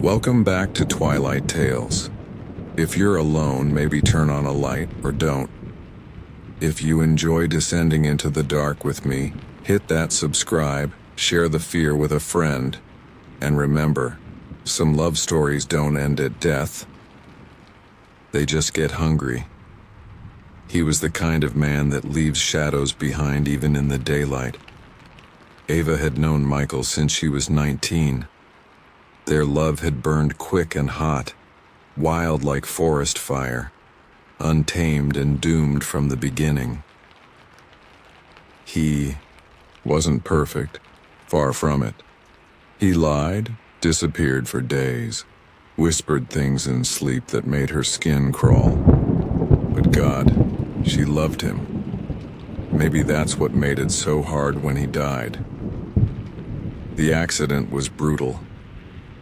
Welcome back to Twilight Tales. If you're alone, maybe turn on a light or don't. If you enjoy descending into the dark with me, hit that subscribe, share the fear with a friend, and remember, some love stories don't end at death. They just get hungry. He was the kind of man that leaves shadows behind even in the daylight. Ava had known Michael since she was 19. Their love had burned quick and hot, wild like forest fire, untamed and doomed from the beginning. He wasn't perfect, far from it. He lied, disappeared for days, whispered things in sleep that made her skin crawl. But God, she loved him. Maybe that's what made it so hard when he died. The accident was brutal.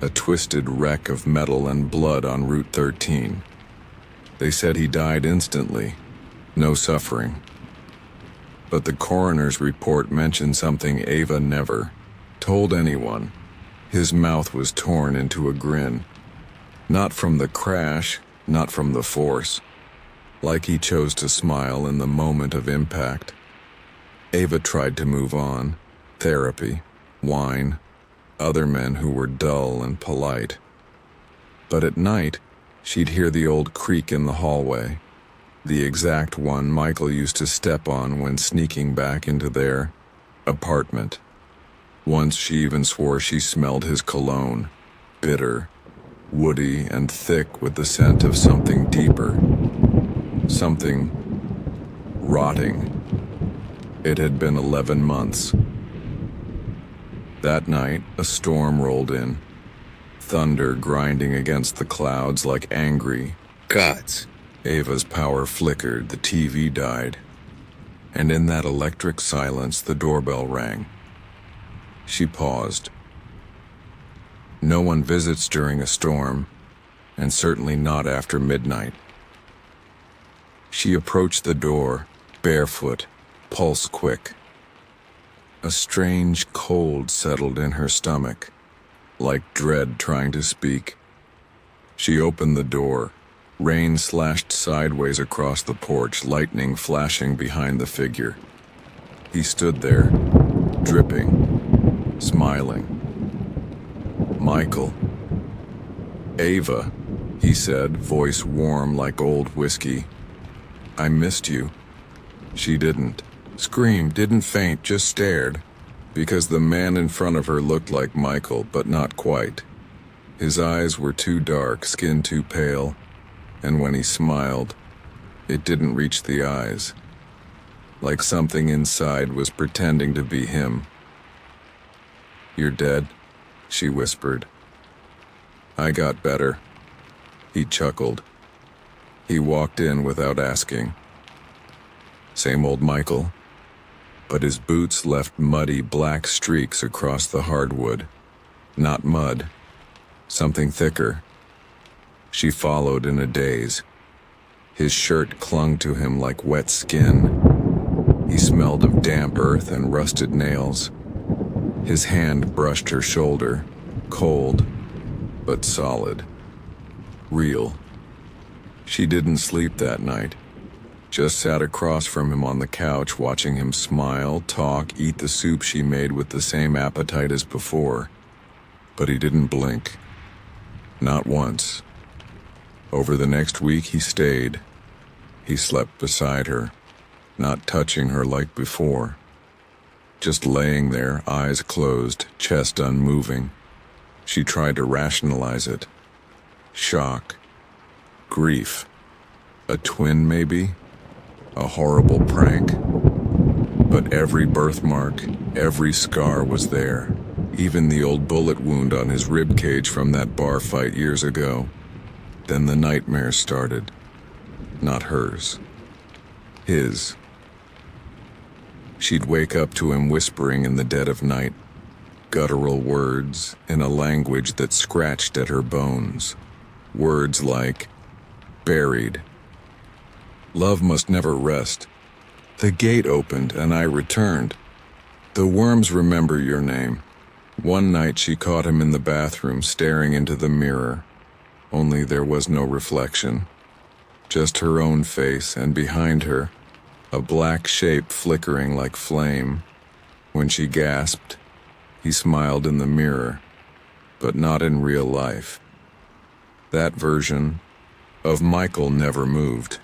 A twisted wreck of metal and blood on Route 13. They said he died instantly, no suffering. But the coroner's report mentioned something Ava never told anyone. His mouth was torn into a grin. Not from the crash, not from the force. Like he chose to smile in the moment of impact. Ava tried to move on. Therapy, wine, other men who were dull and polite. But at night, she'd hear the old creak in the hallway, the exact one Michael used to step on when sneaking back into their apartment. Once she even swore she smelled his cologne, bitter, woody, and thick with the scent of something deeper, something rotting. It had been 11 months. That night, a storm rolled in, thunder grinding against the clouds like angry gods. Ava's power flickered, the TV died, and in that electric silence the doorbell rang. She paused. No one visits during a storm, and certainly not after midnight. She approached the door, barefoot, pulse quick. A strange cold settled in her stomach, like dread trying to speak. She opened the door. Rain slashed sideways across the porch, lightning flashing behind the figure. He stood there, dripping, smiling. Michael. Ava, he said, voice warm like old whiskey. I missed you. She didn't. Screamed, didn't faint, just stared, because the man in front of her looked like Michael, but not quite. His eyes were too dark, skin too pale, and when he smiled, it didn't reach the eyes. Like something inside was pretending to be him. You're dead, she whispered. I got better. He chuckled. He walked in without asking. Same old Michael. But his boots left muddy black streaks across the hardwood. Not mud, something thicker. She followed in a daze. His shirt clung to him like wet skin. He smelled of damp earth and rusted nails. His hand brushed her shoulder, cold, but solid. Real. She didn't sleep that night. Just sat across from him on the couch, watching him smile, talk, eat the soup she made with the same appetite as before. But he didn't blink. Not once. Over the next week he stayed. He slept beside her, not touching her like before. Just laying there, eyes closed, chest unmoving. She tried to rationalize it. Shock. Grief. A twin, maybe? A horrible prank. But every birthmark, every scar was there. Even the old bullet wound on his rib cage from that bar fight years ago. Then the nightmares started. Not hers. His. She'd wake up to him whispering in the dead of night, guttural words in a language that scratched at her bones. Words like, buried. Love must never rest. The gate opened and I returned. The worms remember your name. One night she caught him in the bathroom staring into the mirror, only there was no reflection, just her own face, and behind her, a black shape flickering like flame. When she gasped, he smiled in the mirror, but not in real life. That version of Michael never moved.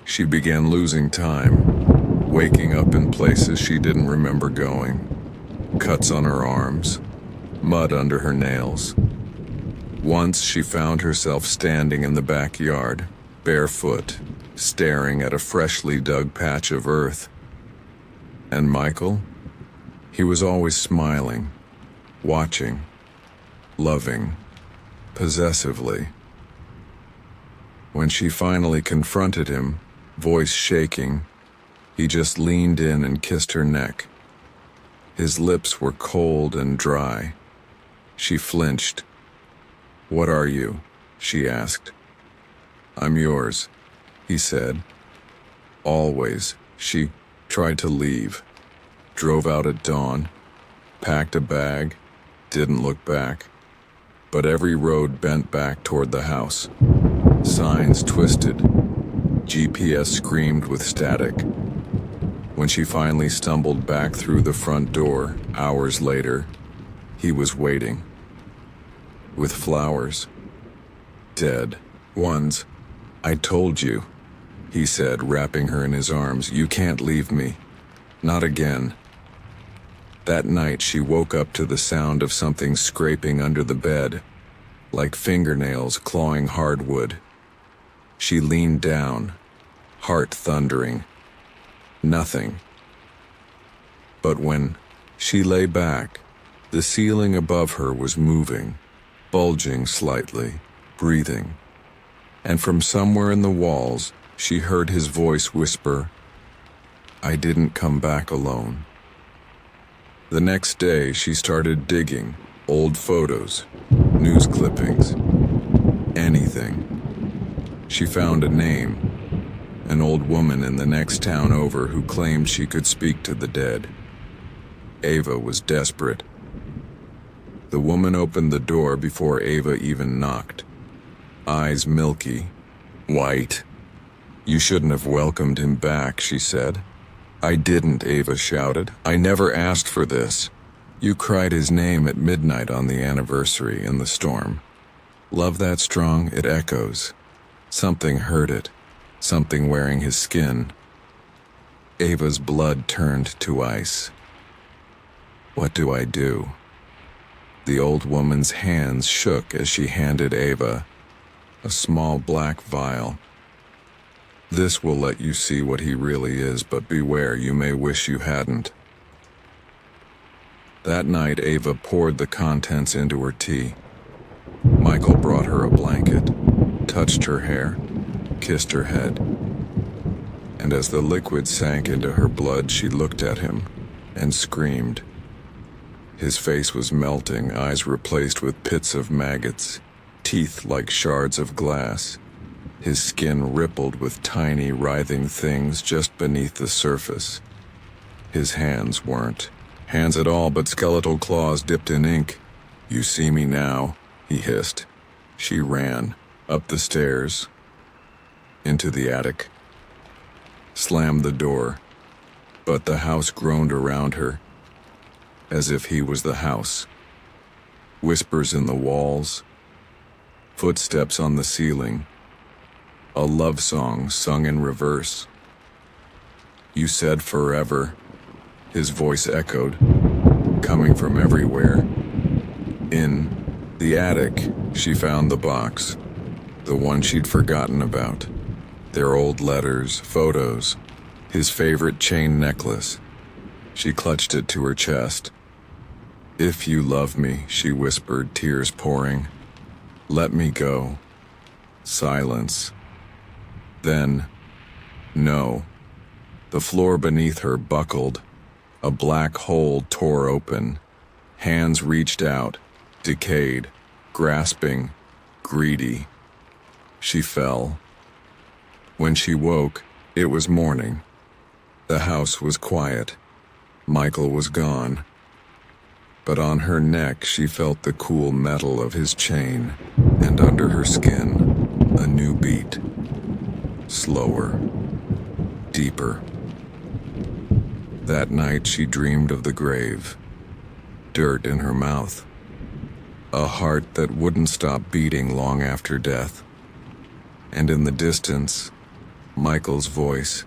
She began losing time, waking up in places she didn't remember going. Cuts on her arms, mud under her nails. Once she found herself standing in the backyard, barefoot, staring at a freshly dug patch of earth. And Michael? He was always smiling, watching, loving, possessively. When she finally confronted him, voice shaking, he just leaned in and kissed her neck. His lips were cold and dry. She flinched. "What are you?" she asked. "I'm yours," he said. Always. She tried to leave. Drove out at dawn, packed a bag, didn't look back. But every road bent back toward the house. Signs twisted. GPS screamed with static. When she finally stumbled back through the front door, hours later, he was waiting. With flowers. Dead ones. "I told you," he said, wrapping her in his arms. "You can't leave me. Not again." That night she woke up to the sound of something scraping under the bed, like fingernails clawing hardwood. She leaned down, heart thundering. Nothing. But when she lay back, the ceiling above her was moving, bulging slightly, breathing. And from somewhere in the walls, she heard his voice whisper, "I didn't come back alone." The next day, she started digging, old photos, news clippings, anything. She found a name, an old woman in the next town over who claimed she could speak to the dead. Ava was desperate. The woman opened the door before Ava even knocked. Eyes milky, white. "You shouldn't have welcomed him back," she said. "I didn't," Ava shouted. "I never asked for this. You cried his name at midnight on the anniversary in the storm. Love that strong, it echoes. Something heard it, something wearing his skin." Ava's blood turned to ice. "What do I do?" The old woman's hands shook as she handed Ava a small black vial. "This will let you see what he really is, but beware, you may wish you hadn't." That night, Ava poured the contents into her tea. Michael brought her a blanket, touched her hair, kissed her head. And as the liquid sank into her blood, she looked at him and screamed. His face was melting, eyes replaced with pits of maggots, teeth like shards of glass. His skin rippled with tiny, writhing things just beneath the surface. His hands weren't hands at all, but skeletal claws dipped in ink. "You see me now," he hissed. She ran, up the stairs, into the attic, slammed the door, but the house groaned around her, as if he was the house. Whispers in the walls, footsteps on the ceiling, a love song sung in reverse. "You said forever," his voice echoed, coming from everywhere. In the attic, she found the box, the one she'd forgotten about. Their old letters, photos, his favorite chain necklace. She clutched it to her chest. "If you love me," she whispered, tears pouring, "let me go." Silence. Then, no. The floor beneath her buckled. A black hole tore open. Hands reached out, decayed, grasping, greedy. She fell. When she woke, it was morning. The house was quiet. Michael was gone. but on her neck she felt the cool metal of his chain, and under her skin, a new beat. Slower. Deeper. That night she dreamed of the grave. Dirt in her mouth. A heart that wouldn't stop beating long after death. And in the distance, Michael's voice.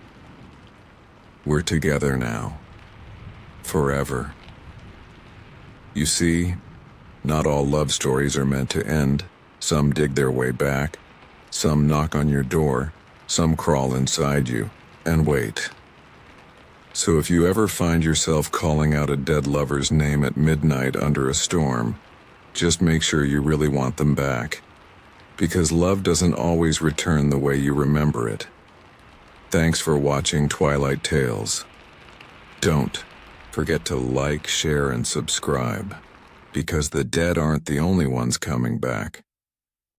We're together now. Forever. You see, not all love stories are meant to end. Some dig their way back. Some knock on your door. Some crawl inside you and wait. So if you ever find yourself calling out a dead lover's name at midnight under a storm, just make sure you really want them back. Because love doesn't always return the way you remember it. Thanks for watching Twilight Tales. Don't forget to like, share, and subscribe, because the dead aren't the only ones coming back.